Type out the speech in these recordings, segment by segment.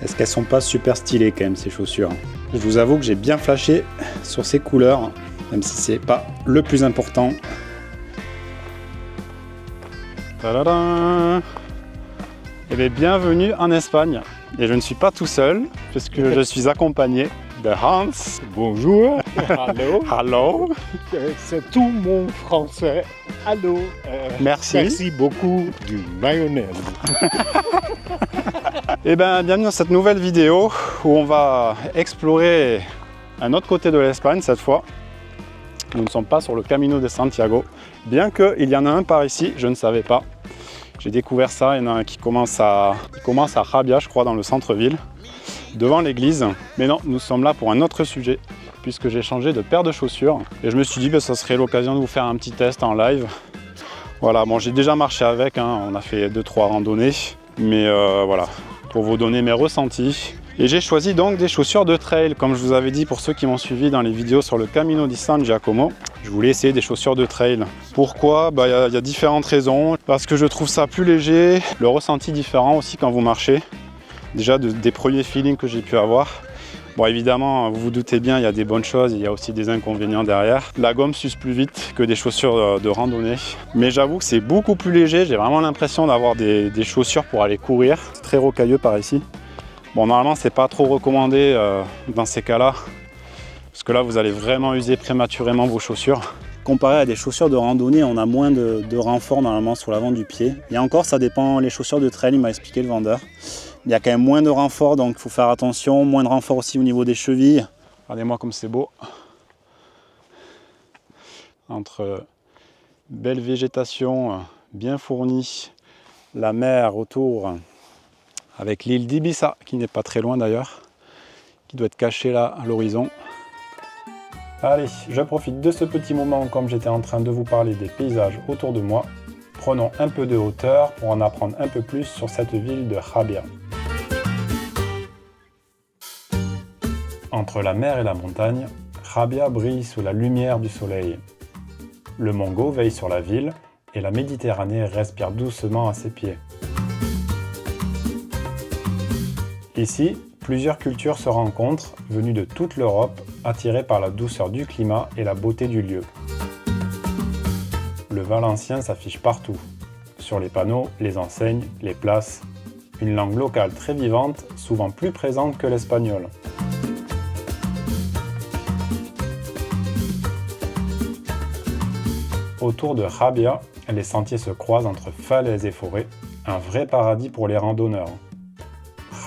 Est-ce qu'elles sont pas super stylées quand même ces chaussures? Je vous avoue que j'ai bien flashé sur ces couleurs, même si c'est pas le plus important. Tadadam! Eh bien, bienvenue en Espagne. Et je ne suis pas tout seul, puisque je suis accompagné de Hans. Bonjour, allô. Hello. C'est tout mon français. Allô. Merci. Merci beaucoup du mayonnaise. Et bien, bienvenue dans cette nouvelle vidéo où on va explorer un autre côté de l'Espagne cette fois. Nous ne sommes pas sur le Camino de Santiago, bien qu'il y en a un par ici, je ne savais pas. J'ai découvert ça, il y en a un qui commence à Javia, je crois, dans le centre-ville, devant l'église. Mais non, nous sommes là pour un autre sujet, puisque j'ai changé de paire de chaussures. Et je me suis dit que ça serait l'occasion de vous faire un petit test en live. Voilà, bon, j'ai déjà marché avec, hein, on a fait 2-3 randonnées. Mais voilà, pour vous donner mes ressentis. Et j'ai choisi donc des chaussures de trail, comme je vous avais dit pour ceux qui m'ont suivi dans les vidéos sur le Camino di San Giacomo. Je voulais essayer des chaussures de trail. Pourquoi? Il y a différentes raisons. Parce que je trouve ça plus léger, le ressenti différent aussi quand vous marchez. Déjà des premiers feelings que j'ai pu avoir. Bon, évidemment, vous vous doutez bien, il y a des bonnes choses, il y a aussi des inconvénients derrière. La gomme s'use plus vite que des chaussures de randonnée. Mais j'avoue que c'est beaucoup plus léger, j'ai vraiment l'impression d'avoir des chaussures pour aller courir. C'est très rocailleux par ici. Bon, normalement, c'est pas trop recommandé dans ces cas-là. Parce que là, vous allez vraiment user prématurément vos chaussures. Comparé à des chaussures de randonnée, on a moins de renfort normalement sur l'avant du pied. Et encore, ça dépend, les chaussures de trail, il m'a expliqué le vendeur. Il y a quand même moins de renfort, donc il faut faire attention. Moins de renfort aussi au niveau des chevilles. Regardez-moi comme c'est beau. Entre belle végétation bien fournie, la mer autour, avec l'île d'Ibiza, qui n'est pas très loin d'ailleurs, qui doit être cachée là à l'horizon. Allez, je profite de ce petit moment comme j'étais en train de vous parler des paysages autour de moi. Prenons un peu de hauteur pour en apprendre un peu plus sur cette ville de Javia. Entre la mer et la montagne, Javia brille sous la lumière du soleil. Le Mongo veille sur la ville et la Méditerranée respire doucement à ses pieds. Ici, plusieurs cultures se rencontrent, venues de toute l'Europe, attirées par la douceur du climat et la beauté du lieu. Le valencien s'affiche partout, sur les panneaux, les enseignes, les places. Une langue locale très vivante, souvent plus présente que l'espagnol. Autour de Javia, les sentiers se croisent entre falaises et forêts, un vrai paradis pour les randonneurs.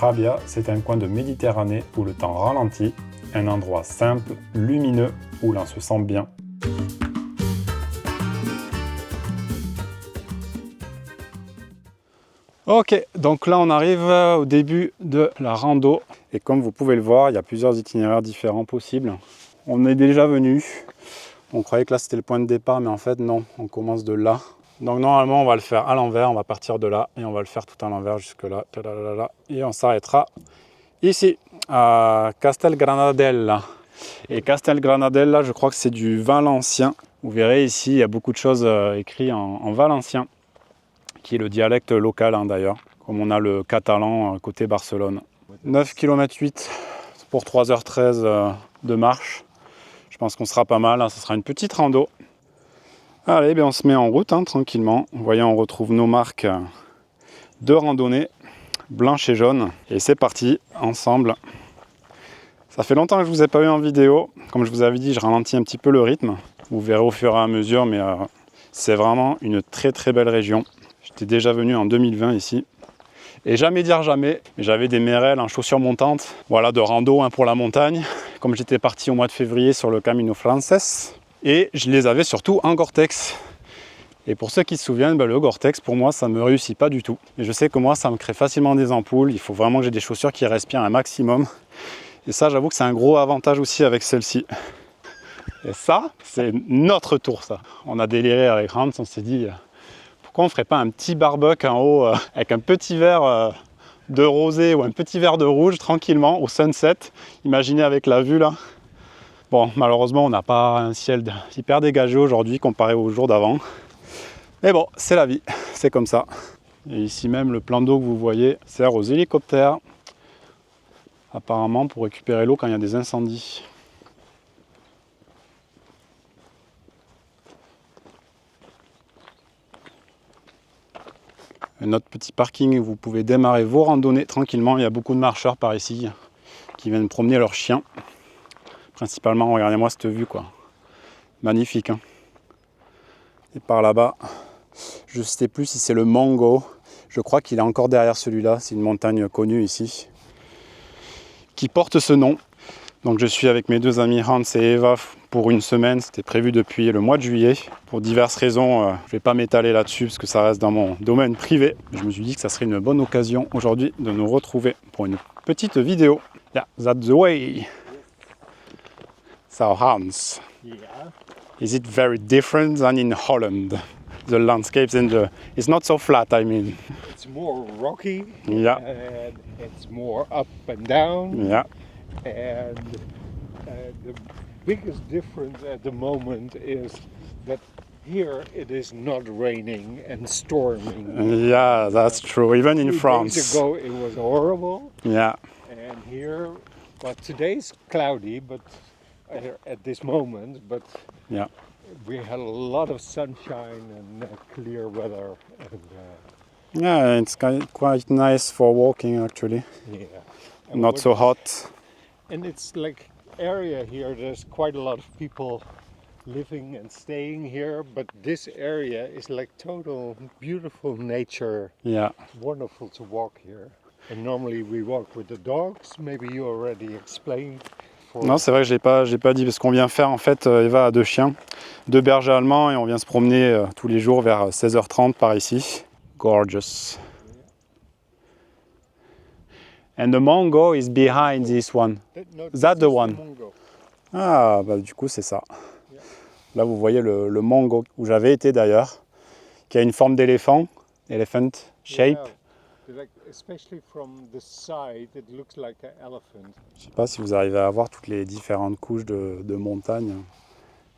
Javia, c'est un coin de Méditerranée où le temps ralentit, un endroit simple, lumineux, où l'on se sent bien. Ok, donc là on arrive au début de la rando, et comme vous pouvez le voir, il y a plusieurs itinéraires différents possibles. On est déjà venu. On croyait que là c'était le point de départ, mais en fait non, on commence de là. Donc normalement on va le faire à l'envers, on va partir de là et on va le faire tout à l'envers jusque là. Et on s'arrêtera ici, à Castelgranadella. Et Castelgranadella, je crois que c'est du valencien. Vous verrez ici, il y a beaucoup de choses écrites en valencien, qui est le dialecte local d'ailleurs, comme on a le catalan côté Barcelone. 9 km 8 pour 3h13 de marche. Je pense qu'on sera pas mal, hein. Ça sera une petite rando. Allez, on se met en route tranquillement. Vous voyez, on retrouve nos marques de randonnée, blanche et jaune. Et c'est parti, ensemble. Ça fait longtemps que je ne vous ai pas eu en vidéo. Comme je vous avais dit, je ralentis un petit peu le rythme. Vous verrez au fur et à mesure, mais c'est vraiment une très très belle région. J'étais déjà venu en 2020 ici. Et jamais dire jamais, mais j'avais des mérelles en chaussures montantes, voilà, de rando pour la montagne, comme j'étais parti au mois de février sur le Camino Frances, et je les avais surtout en Gore-Tex. Et pour ceux qui se souviennent, le Gore-Tex pour moi ça ne me réussit pas du tout. Et je sais que moi ça me crée facilement des ampoules, il faut vraiment que j'ai des chaussures qui respirent un maximum. Et ça j'avoue que c'est un gros avantage aussi avec celle-ci. Et ça, c'est notre tour ça. On a déliré avec Hans, on s'est dit... Pourquoi on ne ferait pas un petit barbecue en haut avec un petit verre de rosé ou un petit verre de rouge tranquillement au sunset. Imaginez avec la vue là. Bon, malheureusement, on n'a pas un ciel hyper dégagé aujourd'hui comparé au jour d'avant. Mais bon, c'est la vie, c'est comme ça. Et ici même, le plan d'eau que vous voyez sert aux hélicoptères apparemment pour récupérer l'eau quand il y a des incendies. Un autre petit parking où vous pouvez démarrer vos randonnées tranquillement. Il y a beaucoup de marcheurs par ici qui viennent promener leurs chiens. Principalement, regardez-moi cette vue quoi. Magnifique. Hein. Et par là-bas, je ne sais plus si c'est le Mongo. Je crois qu'il est encore derrière celui-là. C'est une montagne connue ici qui porte ce nom. Donc je suis avec mes deux amis Hans et Eva pour une semaine. C'était prévu depuis le mois de juillet. Pour diverses raisons, je ne vais pas m'étaler là-dessus parce que ça reste dans mon domaine privé. Je me suis dit que ça serait une bonne occasion aujourd'hui de nous retrouver pour une petite vidéo. Yeah, that's the way. So Hans, Yeah. is it very different than in Holland? The landscapes it's not so flat, I mean. It's more rocky. Yeah. And it's more up and down. Yeah, And the biggest difference at the moment is that here it is not raining and storming. yeah, that's true. Even in 2 France. days ago it was horrible. Yeah, And here, well, today's cloudy, but at this moment, but yeah. we had a lot of sunshine and clear weather. And, Yeah, it's quite nice for walking actually. yeah. And Not what- so hot. And it's like area here. There's quite a lot of people living and staying here, but this area is like total beautiful nature. Yeah. Wonderful to walk here. And normally we walk with the dogs. Maybe you already explained. Non, c'est vrai que j'ai pas dit parce qu'on vient faire en fait Eva a 2 chiens, 2 bergers allemands et on vient se promener tous les jours vers 16h30 par ici. Gorgeous. And the Mongo is behind this one. No, That this the is one? Mongo. Ah, bah du coup c'est ça. Là vous voyez le Mongo où j'avais été d'ailleurs, qui a une forme d'éléphant, elephant shape. Yeah. Like, especially from the side, it looks like an elephant. Je sais pas si vous arrivez à voir toutes les différentes couches de montagne.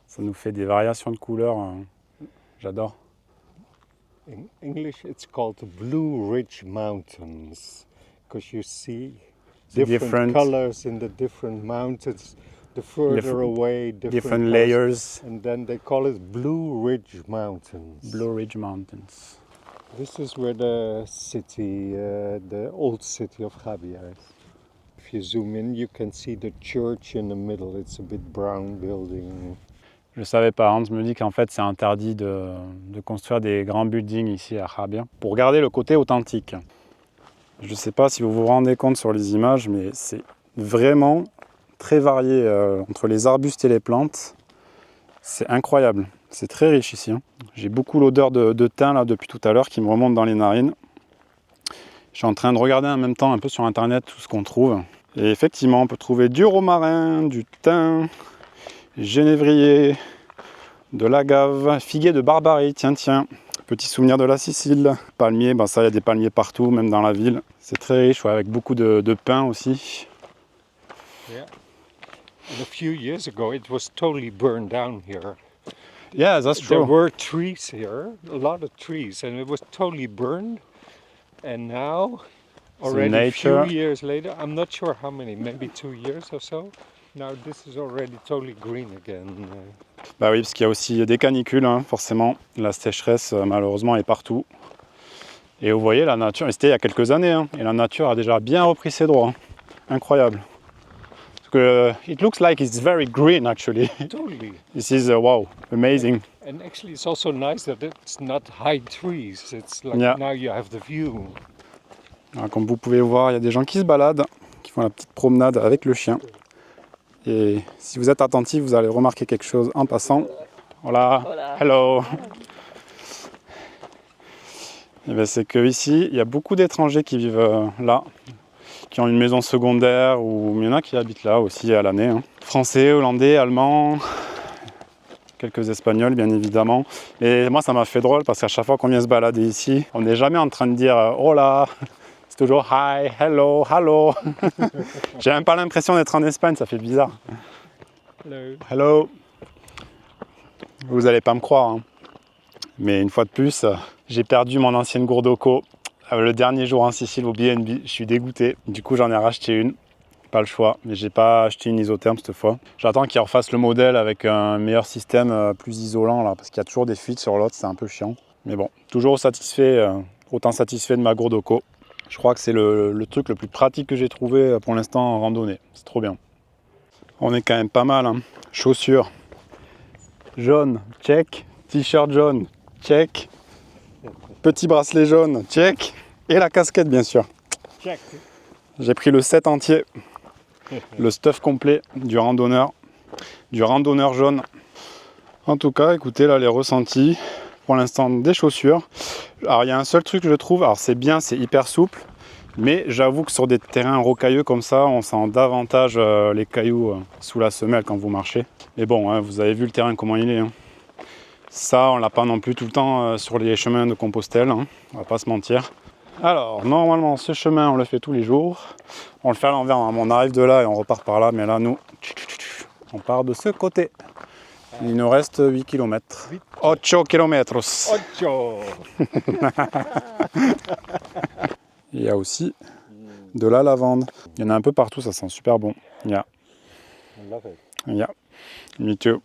Ça nous fait des variations de couleurs. J'adore. In English, it's called the Blue Ridge Mountains, because you see different colors in the different mountains. The further away, Different colors. layers. And then they call it Blue Ridge Mountains. Blue Ridge Mountains. This is where the city, the old city of Gabia is. If you zoom in, you can see the church in the middle. It's a bit brown building. Je savais pas, Hans me dit qu'en fait c'est interdit de construire des grands buildings ici à Gabia pour garder le côté authentique. Je sais pas si vous vous rendez compte sur les images, mais c'est vraiment très varié entre les arbustes et les plantes. C'est incroyable, c'est très riche ici. Hein. J'ai beaucoup l'odeur de thym là depuis tout à l'heure qui me remonte dans les narines. Je suis en train de regarder en même temps un peu sur internet tout ce qu'on trouve. Et effectivement, on peut trouver du romarin, du thym, genévrier, de l'agave, figuier de Barbarie, tiens, petit souvenir de la Sicile, palmier, ben ça il y a des palmiers partout, même dans la ville. C'est très riche, ouais, avec beaucoup de pins aussi. Yeah. And a few years ago, it was totally burned down here. Yeah, that's There true. were trees here, a lot of trees, and it was totally burned. And now, already a few nature. years later, I'm not sure how many, maybe 2 years or so. Now this is already totally green again. Bah oui, parce qu'il y a aussi des canicules, hein, forcément. La sécheresse, malheureusement, est partout. Et vous voyez, la nature, et c'était il y a quelques années, hein, et la nature a déjà bien repris ses droits. Hein. Incroyable. Parce que it looks like it's very green, actually. Totally. This is, wow, amazing. And actually, it's also nice that it's not high trees. It's like Yeah. now you have the view. Alors, comme vous pouvez voir, il y a des gens qui se baladent, qui font la petite promenade avec le chien. Et si vous êtes attentif, vous allez remarquer quelque chose en passant. Hola, hello. Et bien, c'est que ici, il y a beaucoup d'étrangers qui vivent là, qui ont une maison secondaire, ou il y en a qui habitent là aussi à l'année. Hein. Français, hollandais, allemands, quelques espagnols bien évidemment. Et moi, ça m'a fait drôle parce qu'à chaque fois qu'on vient se balader ici, on n'est jamais en train de dire hola. C'est toujours hi, hello, hello. J'ai même pas l'impression d'être en Espagne, ça fait bizarre. Hello. Hello. Vous n'allez pas me croire, hein. Mais une fois de plus, j'ai perdu mon ancienne gourde au co. Le dernier jour en Sicile au BNB, je suis dégoûté. Du coup, j'en ai racheté une pas le choix. Mais j'ai pas acheté une isotherme cette fois. J'attends qu'ils refassent le modèle avec un meilleur système plus isolant là, parce qu'il y a toujours des fuites sur l'autre, c'est un peu chiant. Mais bon, toujours satisfait, autant satisfait de ma gourde Oco. Je crois que c'est le truc le plus pratique que j'ai trouvé pour l'instant en randonnée. C'est trop bien. On est quand même pas mal, hein. Chaussures jaune, check. T-shirt jaune, check. Petit bracelet jaune, check. Et la casquette, bien sûr. Check. J'ai pris le set entier. Le stuff complet du randonneur jaune. En tout cas, écoutez, là, les ressentis. Pour l'instant, des chaussures. Alors, il y a un seul truc que je trouve. Alors, c'est bien, c'est hyper souple. Mais j'avoue que sur des terrains rocailleux comme ça, on sent davantage les cailloux sous la semelle quand vous marchez. Mais bon, hein, vous avez vu le terrain, comment il est. Hein. Ça, on l'a pas non plus tout le temps sur les chemins de Compostelle, hein, on va pas se mentir. Alors, normalement, ce chemin, on le fait tous les jours. On le fait à l'envers, hein. On arrive de là et on repart par là, mais là, nous, on part de ce côté. Il nous reste 8 km. 8 km. 8. Il y a aussi de la lavande. Il y en a un peu partout, ça sent super bon. Yeah. Me too.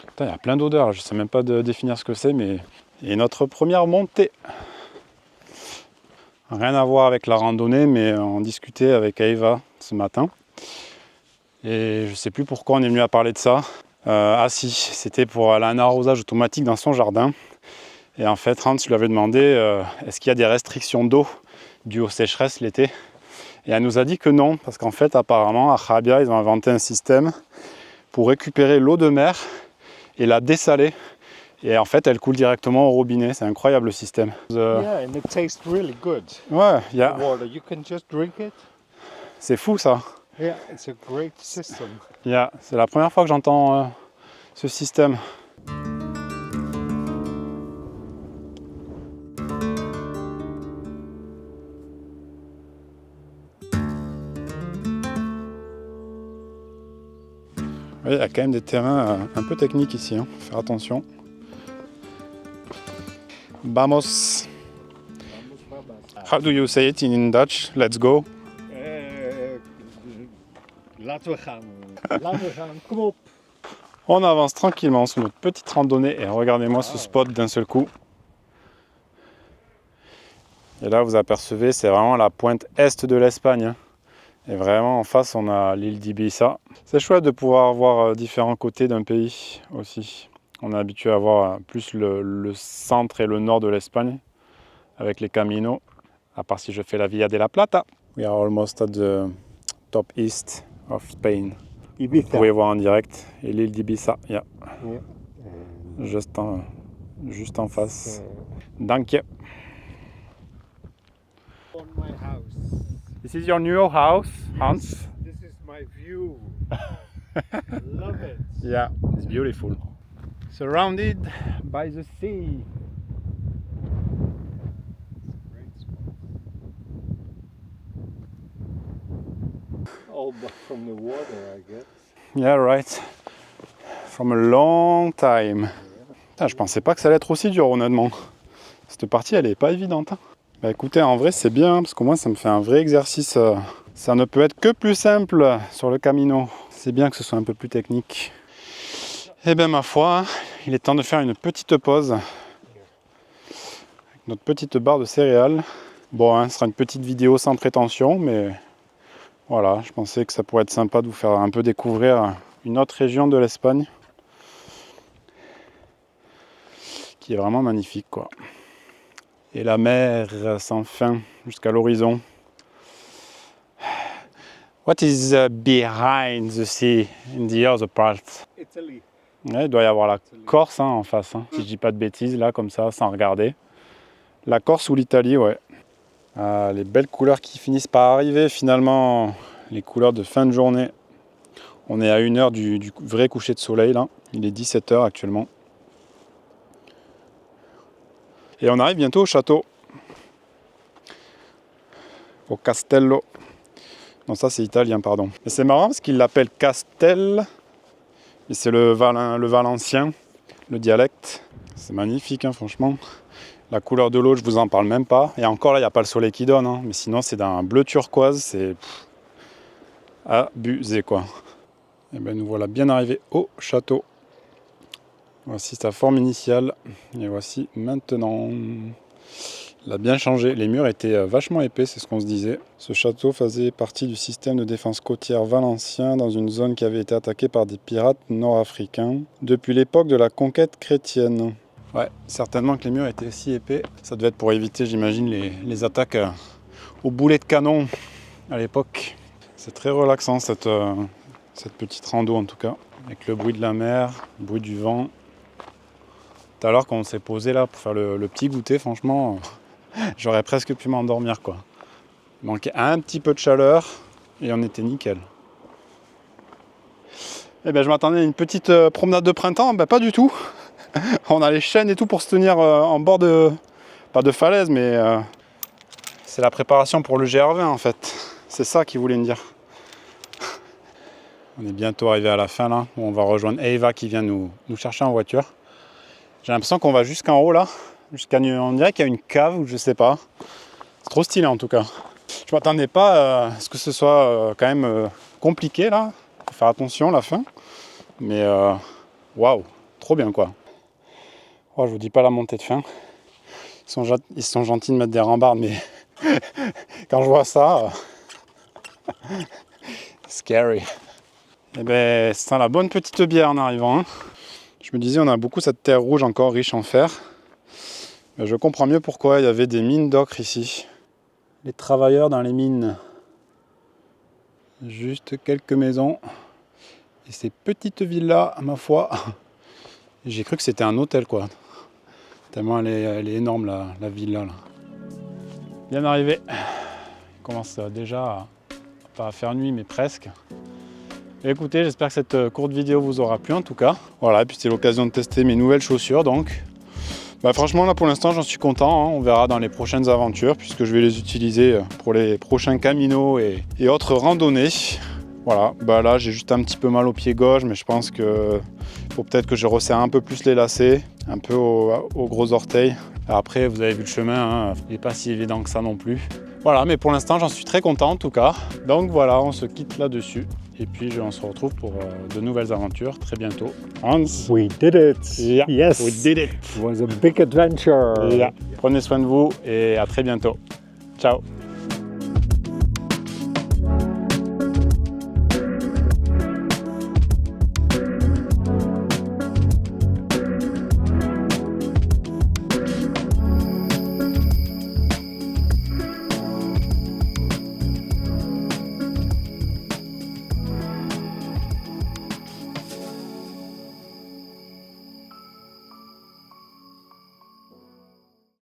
Putain, il y a plein d'odeurs, je ne sais même pas définir ce que c'est, mais... Et notre première montée. Rien à voir avec la randonnée, mais on discutait avec Eva ce matin. Et je ne sais plus pourquoi on est venu à parler de ça. Ah si, c'était pour aller à un arrosage automatique dans son jardin. Et en fait, Hans lui avait demandé est-ce qu'il y a des restrictions d'eau dues aux sécheresses l'été. Et elle nous a dit que non, parce qu'en fait, apparemment, à Khabia, ils ont inventé un système pour récupérer l'eau de mer et la dessaler. Et en fait, elle coule directement au robinet. C'est incroyable le système. Yeah, and it tastes really good. Ouais, The water, you can just drink it. C'est fou ça. Yeah, it's a great system. Yeah, c'est la première fois que j'entends ce système. Il y a quand même des terrains un peu techniques ici, hein. Faut faire attention. Vamos. How do you say it in Dutch? Let's go. Laten we gaan. Laten we gaan. Kom op. On avance tranquillement sur notre petite randonnée et regardez-moi ce spot d'un seul coup. Et là, vous apercevez, c'est vraiment la pointe est de l'Espagne, hein. Et vraiment en face, on a l'île d'Ibiza. C'est chouette de pouvoir voir différents côtés d'un pays aussi. On est habitué à voir plus le centre et le nord de l'Espagne avec les caminos. À part si je fais la Via de la Plata. We are almost at the top east of Spain. Ibiza. Vous pouvez voir en direct. Et l'île d'Ibiza, yeah. Yeah. Juste en face. Danke. On my house. This is your new house, Hans? This is my view. Love it. Yeah, it's beautiful. Surrounded by the sea. Great spot. All but from the water, I guess. Yeah, right. From a long time. Putain, je pensais pas que ça allait être aussi dur, honnêtement. Cette partie, elle est pas évidente, hein. Bah écoutez, en vrai, c'est bien, parce qu'au moins, ça me fait un vrai exercice. Ça ne peut être que plus simple sur le Camino. C'est bien que ce soit un peu plus technique. Eh bien, ma foi, il est temps de faire une petite pause. Avec notre petite barre de céréales. Bon, hein, ce sera une petite vidéo sans prétention, mais voilà, je pensais que ça pourrait être sympa de vous faire un peu découvrir une autre région de l'Espagne. Qui est vraiment magnifique, quoi. Et la mer sans fin jusqu'à l'horizon. What is behind the sea in the other part? Italy. Ouais, il doit y avoir la Corse, hein, en face, hein, si je dis pas de bêtises, là, comme ça, sans regarder. La Corse ou l'Italie, ouais. Ah, les belles couleurs qui finissent par arriver, finalement, les couleurs de fin de journée. On est à 1 heure du vrai coucher de soleil, là. Il est 17h actuellement. Et on arrive bientôt au château. Au Castello. Non, ça c'est italien, pardon. Et c'est marrant parce qu'ils l'appellent Castel. Et c'est le valencien, le dialecte. C'est magnifique, hein, franchement. La couleur de l'eau, je vous en parle même pas. Et encore là, il n'y a pas le soleil qui donne. Hein. Mais sinon, c'est d'un bleu turquoise. C'est abusé quoi. Et ben nous voilà bien arrivés au château. Voici sa forme initiale. Et voici maintenant. Il a bien changé. Les murs étaient vachement épais, c'est ce qu'on se disait. Ce château faisait partie du système de défense côtière valencien dans une zone qui avait été attaquée par des pirates nord-africains depuis l'époque de la conquête chrétienne. Ouais, certainement que les murs étaient si épais. Ça devait être pour éviter, j'imagine, les attaques au boulet de canon à l'époque. C'est très relaxant cette petite rando en tout cas. Avec le bruit de la mer, le bruit du vent. Tout à l'heure quand on s'est posé là pour faire le petit goûter, franchement, j'aurais presque pu m'endormir quoi. Il manquait un petit peu de chaleur et on était nickel. Eh ben je m'attendais à une petite promenade de printemps, ben pas du tout. On a les chaînes et tout pour se tenir en bord de, pas de falaise, mais c'est la préparation pour le GR20 en fait. C'est ça qu'il voulait me dire. On est bientôt arrivé à la fin là, où on va rejoindre Eva qui vient nous chercher en voiture. J'ai l'impression qu'on va jusqu'en haut là, on dirait qu'il y a une cave ou je sais pas. C'est trop stylé en tout cas. Je m'attendais pas à ce que ce soit quand même compliqué là. Faut faire attention à la fin. Mais waouh, trop bien quoi. Oh, je vous dis pas la montée de fin. Ils sont gentils de mettre des rambardes, mais quand je vois ça, scary. Et ben, ça sent la bonne petite bière en arrivant. Hein. Je me disais, on a beaucoup cette terre rouge encore riche en fer. Mais je comprends mieux pourquoi il y avait des mines d'ocre ici. Les travailleurs dans les mines. Juste quelques maisons. Et ces petites villas, ma foi, j'ai cru que c'était un hôtel quoi. Tellement elle est énorme la villa là. Bien arrivé. Il commence déjà pas à faire nuit mais presque. Et écoutez, j'espère que cette courte vidéo vous aura plu en tout cas. Voilà, et puis c'est l'occasion de tester mes nouvelles chaussures donc. Bah, franchement là pour l'instant j'en suis content, hein. On verra dans les prochaines aventures puisque je vais les utiliser pour les prochains caminos et autres randonnées. Voilà, bah là j'ai juste un petit peu mal au pied gauche mais je pense que faut peut-être que je resserre un peu plus les lacets, un peu au gros orteil. Après vous avez vu le chemin, hein, il n'est pas si évident que ça non plus. Voilà, mais pour l'instant j'en suis très content en tout cas. Donc voilà, on se quitte là-dessus. Et puis on se retrouve pour de nouvelles aventures très bientôt. Hans, we did it! Yeah, Yes! we did it! It was a big adventure! Yeah. Prenez soin de vous et à très bientôt. Ciao!